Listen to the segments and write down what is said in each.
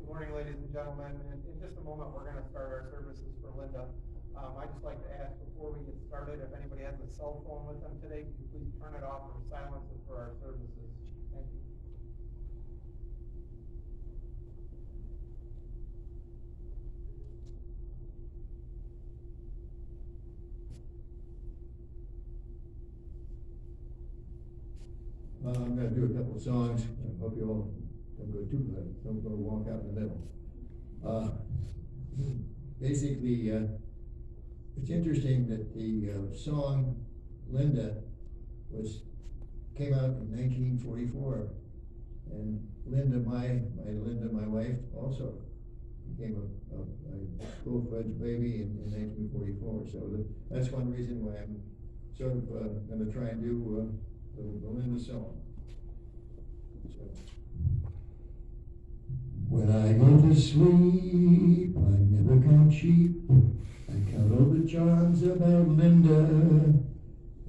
morning, ladies and gentlemen. In just a moment, we're going to start our services for Linda. I'd just like to ask before we get started, if anybody has a cell phone with them today, could you please turn it off or silence it for our services? Thank you. I'm going to do a couple of songs. I hope you all don't go too bad. Don't go walk out in the middle. Basically, it's interesting that the song Linda came out in 1944, and Linda, my wife, also became a full-fledged baby in 1944. So that's one reason why I'm sort of going to try and do the Linda song. So. When I go to sleep, I never count sheep. I count all the charms about Linda,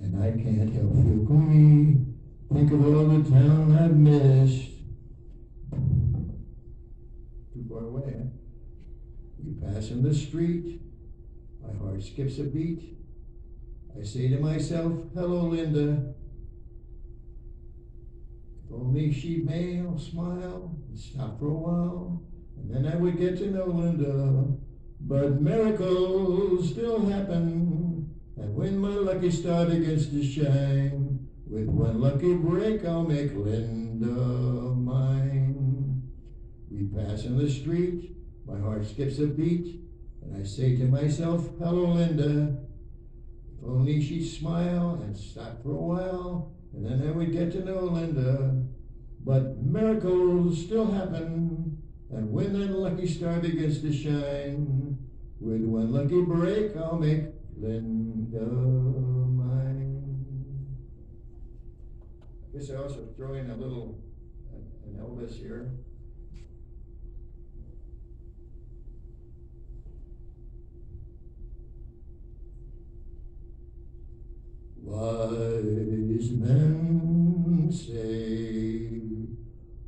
and I can't help feel gloomy. Think of all the town I've missed. Too far away, huh? We pass in the street. My heart skips a beat. I say to myself, hello, Linda. If only she'd smile and stop for a while, and then I would get to know Linda. But miracles still happen, and when my lucky star begins to shine, with one lucky break I'll make Linda mine. We pass in the street, my heart skips a beat, and I say to myself, hello, Linda. If only she'd smile and stop for a while, and then I would get to know Linda. But miracles still happen, and when that lucky star begins to shine, with one lucky break I'll make Linda mine. I guess I also throw in a little, an Elvis here. Wise men say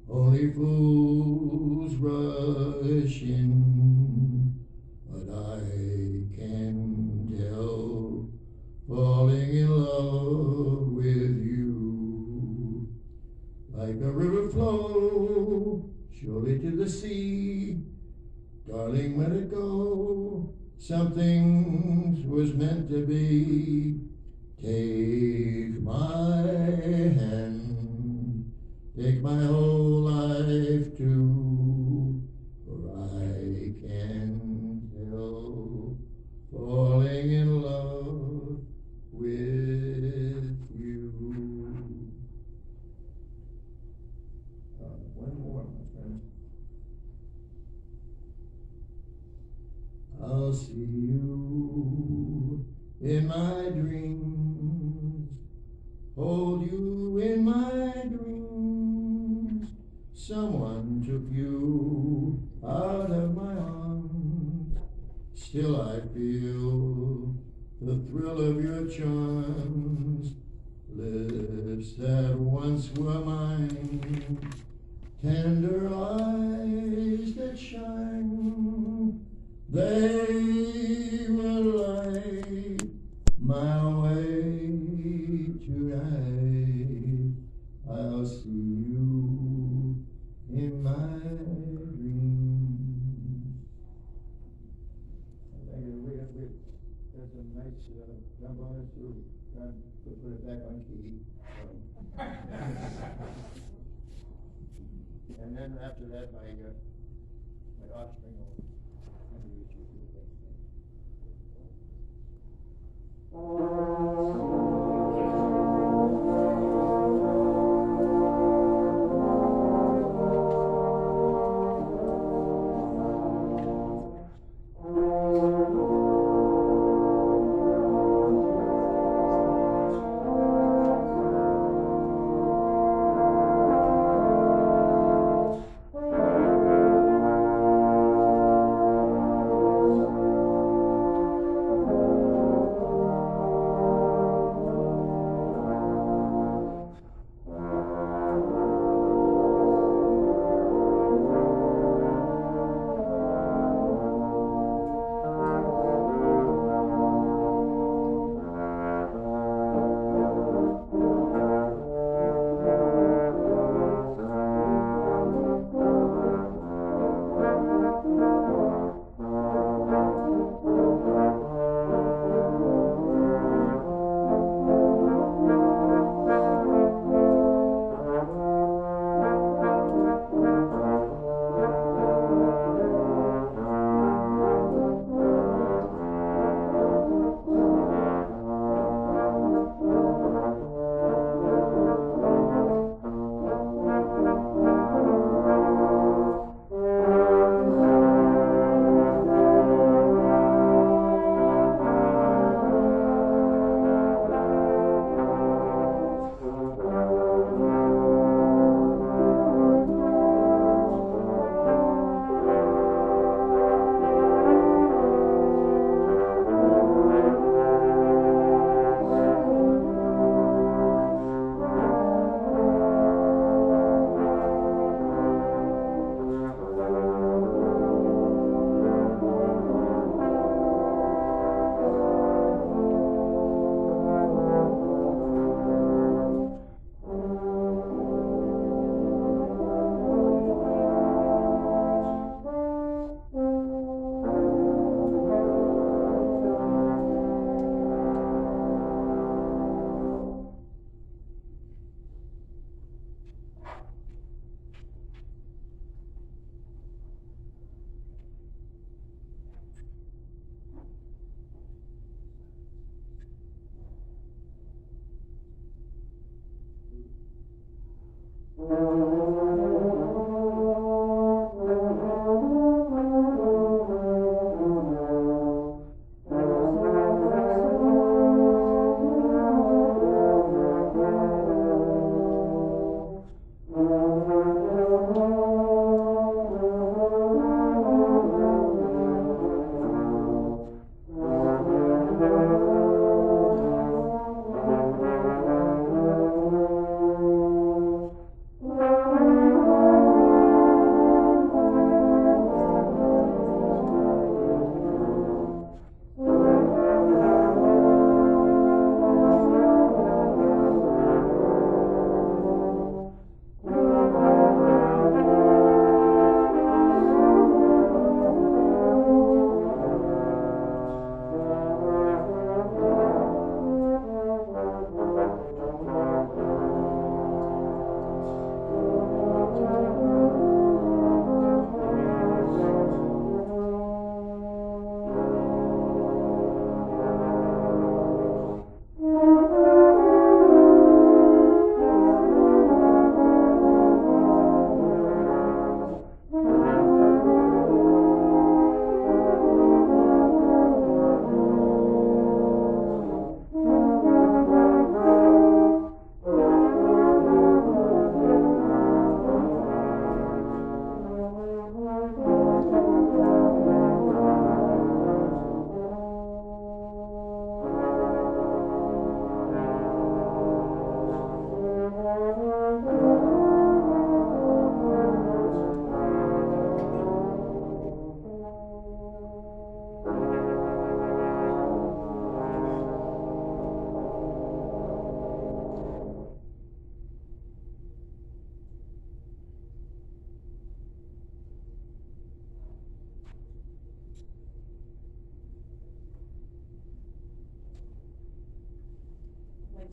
only fools rush in, but I can tell, falling in love with you. Like a river flow surely to the sea, darling, let it go, something was meant to be. Take my hand, take my whole life too, for I can tell, falling in love with you. One more, my friend. I'll see you in my dreams, hold you in my dreams. Someone took you out of my arms. Still I feel the thrill of your charms. Lips that once were mine, tender eyes that shine. They will light my way tonight. I'll see you in my dreams. I think there's a nice jump on it too. God put it back on key. And then after that, my offspring will introduce you to the next thing. Like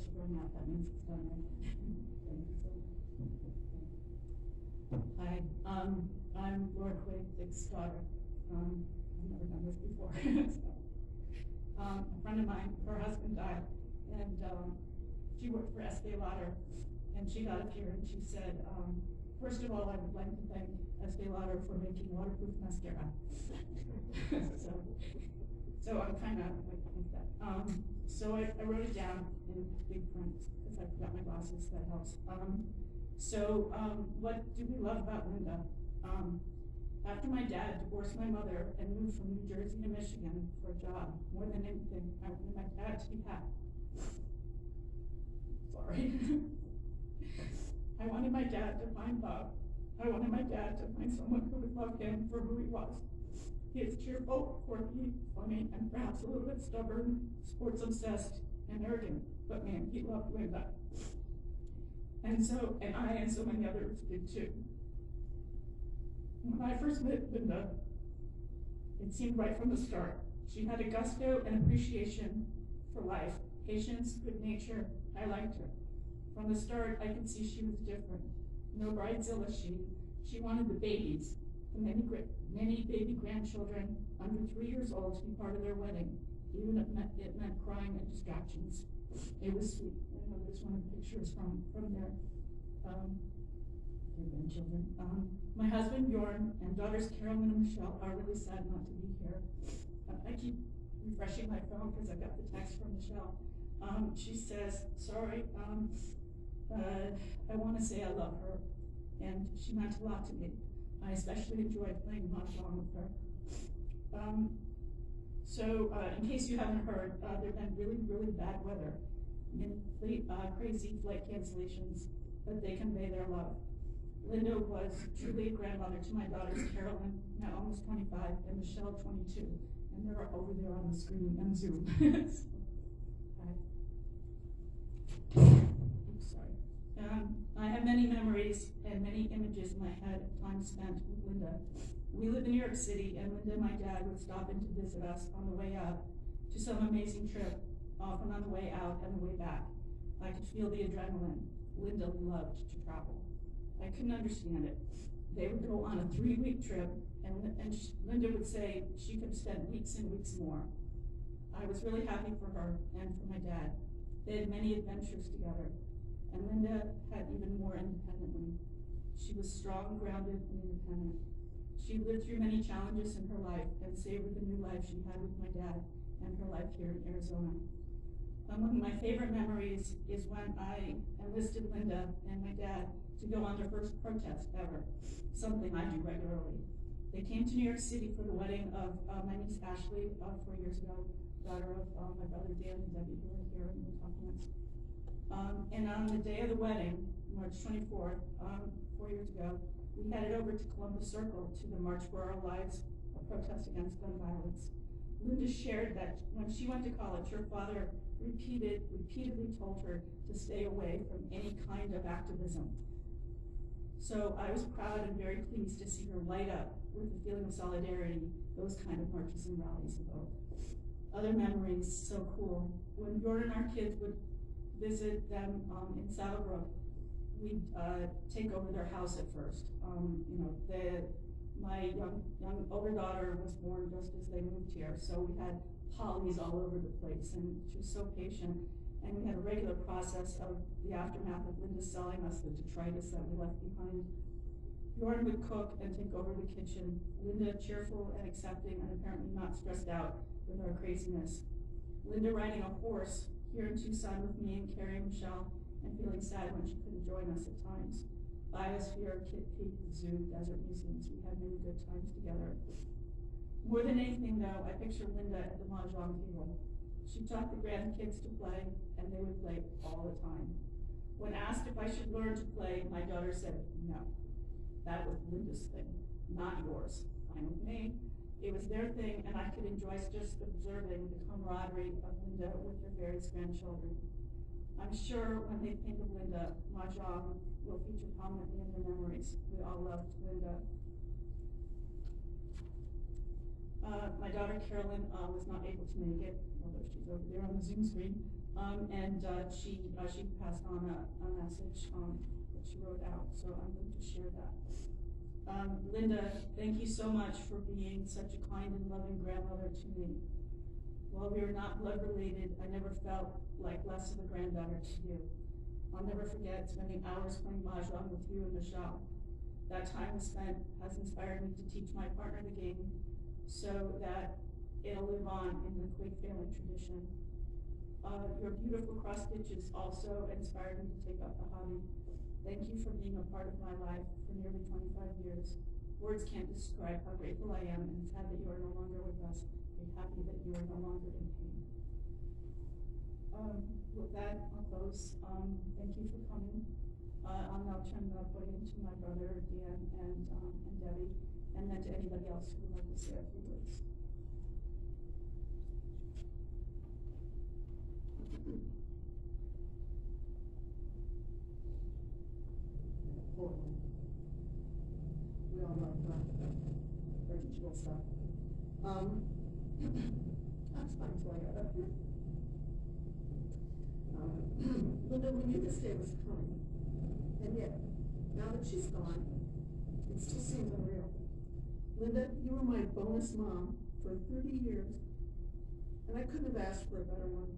to bring out, that means it's done, right? Thank you so much. Hi, I'm Laura Quigg's daughter. I've never done this before. So, a friend of mine, her husband died, and she worked for Estee Lauder, and she got up here and she said, first of all, I would like to thank Estee Lauder for making waterproof mascara. So I'm kind of like that. So I wrote it down in big print because I forgot my glasses. That helps. What do we love about Linda? After my dad divorced my mother and moved from New Jersey to Michigan for a job, more than anything, I wanted my dad to be happy. Sorry. I wanted my dad to find love. I wanted my dad to find someone who would love him for who he was. He is cheerful, quirky, funny, and perhaps a little bit stubborn, sports obsessed, and arrogant. But man, he loved Linda. And I and so many others did too. When I first met Linda, it seemed right from the start. She had a gusto and appreciation for life, patience, good nature. I liked her. From the start, I could see she was different. No bridezilla she wanted the babies, the many baby grandchildren under 3 years old to be part of their wedding, even if it meant crying and distractions. It was sweet. I know there's one of the pictures from their grandchildren. My husband Bjorn and daughters Carolyn and Michelle are really sad not to be here. I keep refreshing my phone because I got the text from Michelle. She says, sorry, I want to say I love her, and she meant a lot to me. I especially enjoyed playing mahjong with her. In case you haven't heard, there have been really, really bad weather, many crazy flight cancellations, but they convey their love. Linda was truly a grandmother to my daughters Carolyn, now almost 25, and Michelle, 22, and they're over there on the screen on Zoom. Sorry. I have many memories and many images in my head of time spent with Linda. We live in New York City, and Linda and my dad would stop in to visit us on the way up to some amazing trip, often on the way out and the way back. I could feel the adrenaline. Linda loved to travel. I couldn't understand it. They would go on a 3-week trip, and Linda would say she could spend weeks and weeks more. I was really happy for her and for my dad. They had many adventures together, and Linda had even more independently. She was strong, grounded, and independent. She lived through many challenges in her life and savored the new life she had with my dad and her life here in Arizona. Among my favorite memories is when I enlisted Linda and my dad to go on their first protest ever, something I do regularly. They came to New York City for the wedding of my niece Ashley 4 years ago, daughter of my brother Dan and Debbie, who are here in the compliments. And on the day of the wedding, March 24th, 4 years ago, we headed over to Columbus Circle to the March for Our Lives, a protest against gun violence. Linda shared that when she went to college, her father repeatedly told her to stay away from any kind of activism. So I was proud and very pleased to see her light up with the feeling of solidarity those kind of marches and rallies evoke. Other memories, so cool. When Jordan and our kids would visit them in Saddlebrook, we'd take over their house at first. My young older daughter was born just as they moved here, so we had pollies all over the place, and she was so patient. And we had a regular process of the aftermath of Linda selling us the detritus that we left behind. Jordan would cook and take over the kitchen. Linda cheerful and accepting and apparently not stressed out with our craziness. Linda riding a horse here in Tucson with me and Carrie and Michelle, and feeling sad when she couldn't join us at times. Biosphere, Kit Peak, the zoo, desert museums, we had many good times together. More than anything though, I picture Linda at the mahjong table. She taught the grandkids to play, and they would play all the time. When asked if I should learn to play, my daughter said, no. That was Linda's thing, not yours. Fine with me. It was their thing, and I could enjoy just observing the camaraderie of Linda with her various grandchildren. I'm sure when they think of Linda, mahjong will feature prominently in their memories. We all loved Linda. My daughter Carolyn was not able to make it, although she's over there on the Zoom screen, and she passed on a message that she wrote out, so I'm going to share that. Linda, thank you so much for being such a kind and loving grandmother to me. While we were not blood related, I never felt like less of a granddaughter to you. I'll never forget spending hours playing mahjong with you and Michelle. That time we spent has inspired me to teach my partner the game so that it'll live on in the Quigg family tradition. Your beautiful cross stitches also inspired me to take up the hobby. Thank you for being a part of my life for nearly 25 years. Words can't describe how grateful I am and sad that you are no longer with us. I'm happy that you are no longer in pain. With that, I'll close. Thank you for coming. I'll now turn the podium to my brother, Dan, and Debbie, and then to anybody else who would like to say a few words. We all love very digital stuff. That's fine until I got up here. Linda, we knew this day was coming, and yet, now that she's gone, it still seems unreal. Linda, you were my bonus mom for 30 years, and I couldn't have asked for a better one.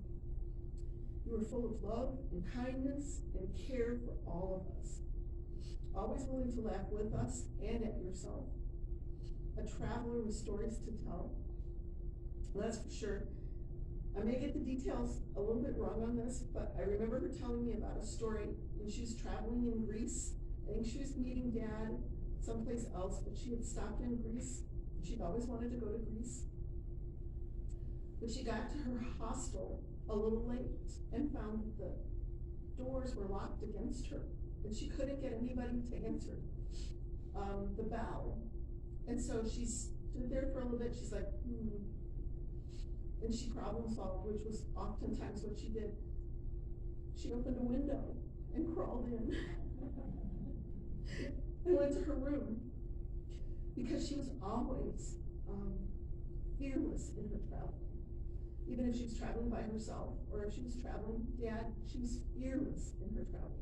You were full of love and kindness and care for all of us. Always willing to laugh with us and at yourself. A traveler with stories to tell. Well, that's for sure. I may get the details a little bit wrong on this, but I remember her telling me about a story when she was traveling in Greece. I think she was meeting Dad someplace else, but she had stopped in Greece. She'd always wanted to go to Greece. But she got to her hostel a little late and found that the doors were locked against her, and she couldn't get anybody to answer the bell. And so she stood there for a little bit. She's like, and she problem solved, which was oftentimes what she did. She opened a window and crawled in and went to her room, because she was always fearless in her travel. Even if she was traveling by herself, or if she was traveling Dad, she was fearless in her travel.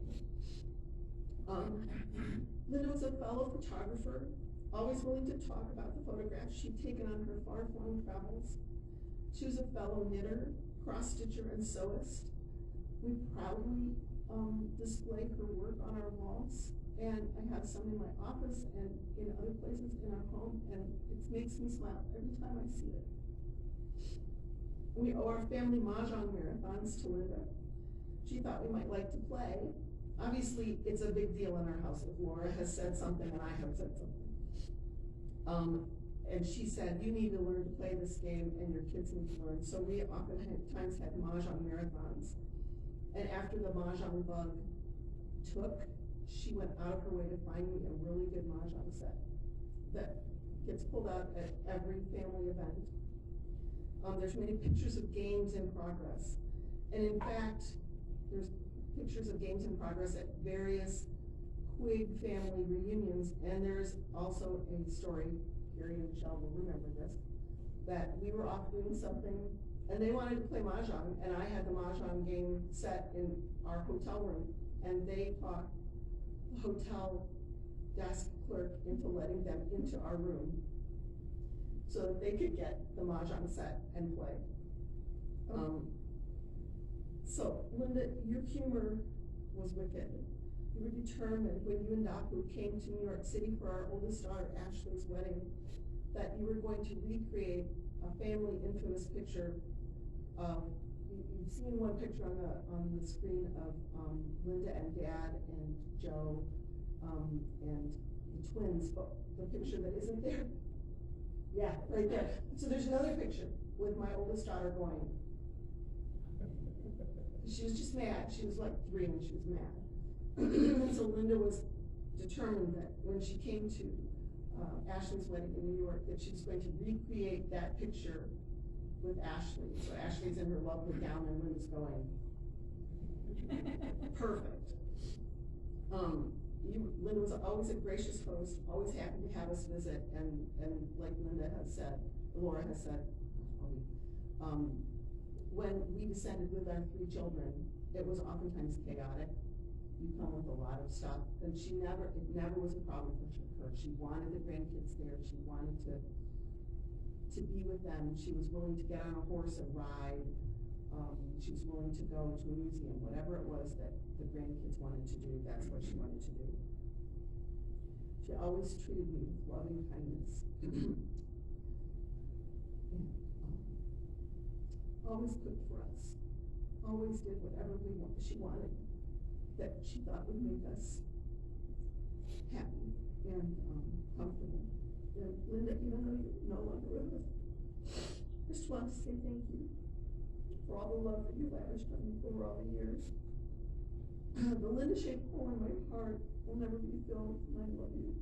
Linda was a fellow photographer, always willing to talk about the photographs she'd taken on her far-flung travels. She was a fellow knitter, cross-stitcher, and sewist. We proudly displayed her work on our walls and I have some in my office and in other places in our home, and it makes me smile every time I see it. We owe our family mahjong marathons to Linda. She thought we might like to play. Obviously, it's a big deal in our house if Laura has said something and I have said something. And she said, you need to learn to play this game and your kids need to learn. So we oftentimes had mahjong marathons. And after the mahjong bug took, she went out of her way to find me a really good mahjong set that gets pulled out at every family event. There's many pictures of games in progress. And in fact, there's pictures of games in progress at various Quigg family reunions. And there's also a story, Gary and Michelle will remember this, that we were off doing something and they wanted to play mahjong, and I had the mahjong game set in our hotel room, and they talked the hotel desk clerk into letting them into our room so that they could get the mahjong set and play. So Linda, your humor was wicked. You were determined when you and Daku came to New York City for our oldest daughter Ashley's wedding that you were going to recreate a family infamous picture of, you've seen one picture on the screen of Linda and Dad and Joe and the twins, but the picture that isn't there, yeah, right there. So there's another picture with my oldest daughter going. She was just mad. She was like 3 and she was mad. And so Linda was determined that when she came to Ashley's wedding in New York, that she was going to recreate that picture with Ashley. So Ashley's in her lovely gown and Linda's going. Perfect. Linda was always a gracious host, always happy to have us visit, and like Linda has said, Laura has said, when we descended with our 3 children, it was oftentimes chaotic. You come with a lot of stuff, and it never was a problem for her. She wanted the grandkids there. She wanted to be with them. She was willing to get on a horse and ride. She was willing to go to a museum, whatever it was that the grandkids wanted to do, that's what she wanted to do. She always treated me with loving kindness. Always cooked for us. Always did whatever she wanted that she thought would make us happy and comfortable. And Linda, even though you're no longer with us, I just want to say thank you for all the love that you lavished on me over all the years. The Linda-shaped hole in my heart will never be filled, and I love you.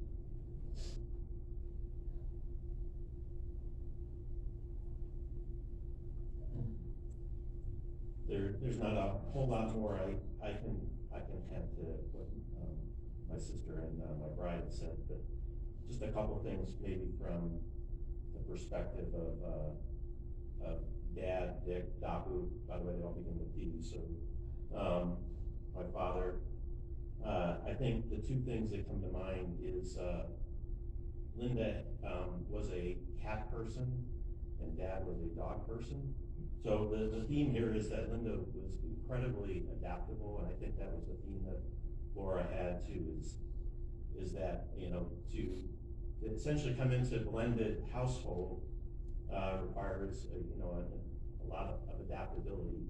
There's not a whole lot more I can add to what my sister and my bride said, but just a couple things maybe from the perspective of Dad, Dick, Daku. By the way, they all begin with D. So my father. I think the 2 things that come to mind is Linda was a cat person and Dad was a dog person. So the theme here is that Linda was incredibly adaptable, and I think that was the theme that Laura had too, is that, to essentially come into a blended household requires, a lot of adaptability.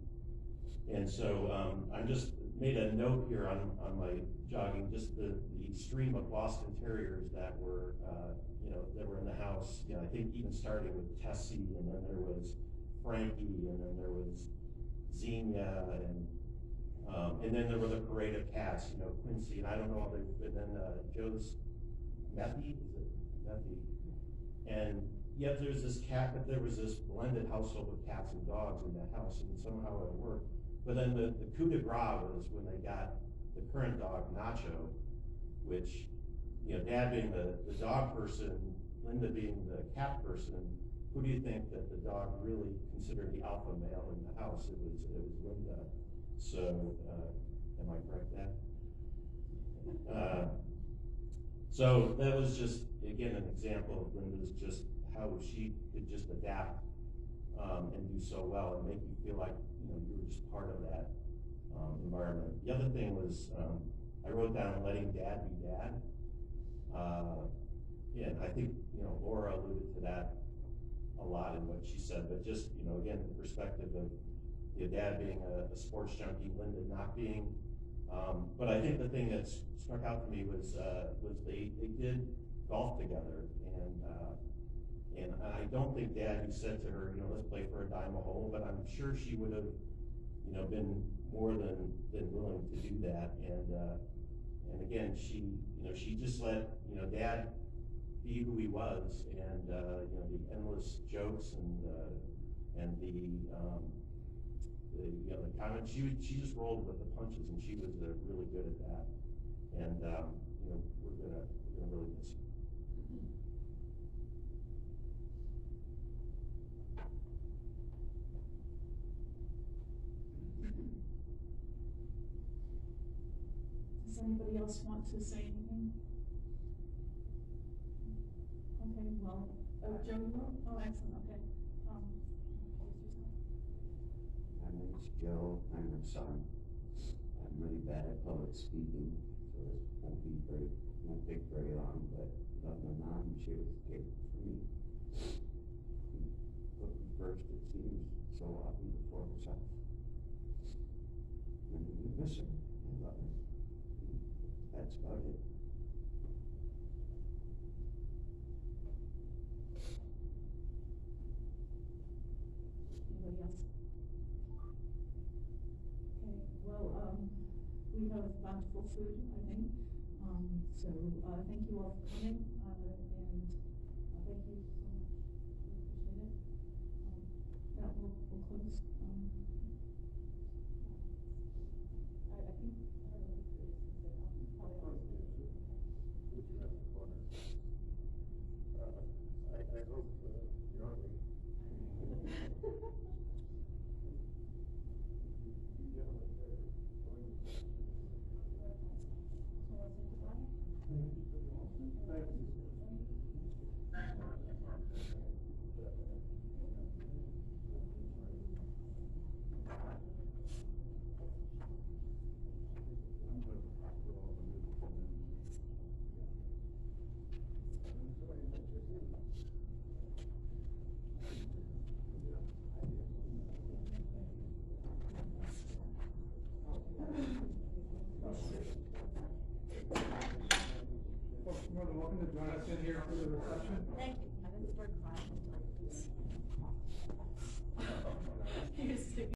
And so I'm just made a note here on my jogging, just the stream of Boston Terriers that were, that were in the house. I think even starting with Tessie, and then there was Frankie, and then there was Xenia, and then there were the parade of cats, Quincy, and I don't know, and then Joe's Methy, is it Methy? And yet there's this cat, but there was this blended household of cats and dogs in that house, and somehow it worked. But then the coup de grace was when they got the current dog, Nacho, which, Dad being the dog person, Linda being the cat person. Who do you think that the dog really considered the alpha male in the house? It was Linda. So, am I correct, Dad? So that was just, again, an example of Linda's just how she could just adapt and do so well and make you feel like you were just part of that environment. The other thing was I wrote down letting dad be dad. And I think, Laura alluded to that a lot in what she said, but just, again, the perspective of your dad being a sports junkie, Linda not being. But I think the thing that struck out for me was they did golf together, and I don't think Dad, you said to her, let's play for a dime a hole, but I'm sure she would have, been more than willing to do that. And again, she just let, Dad be who he was, and the endless jokes and the comments. She just rolled with the punches, and she was really good at that. And we're gonna really miss her. Does anybody else want to say anything? Okay, well, Joe, oh, excellent, okay. My name's Joe, I'm her son. I'm really bad at public speaking, so this won't take very long, but my mom, she was good for me. Put me first, it seems, so often before herself. And we miss her, I love her. That's about it. Anybody else? Okay, well, we have bountiful food, I think. So thank you all for coming, and thank you so much. We appreciate it. That will close. I think I don't know if it's probably I hope you're hungry. Folks, you're more than welcome to join us in here for the reception. Thank you.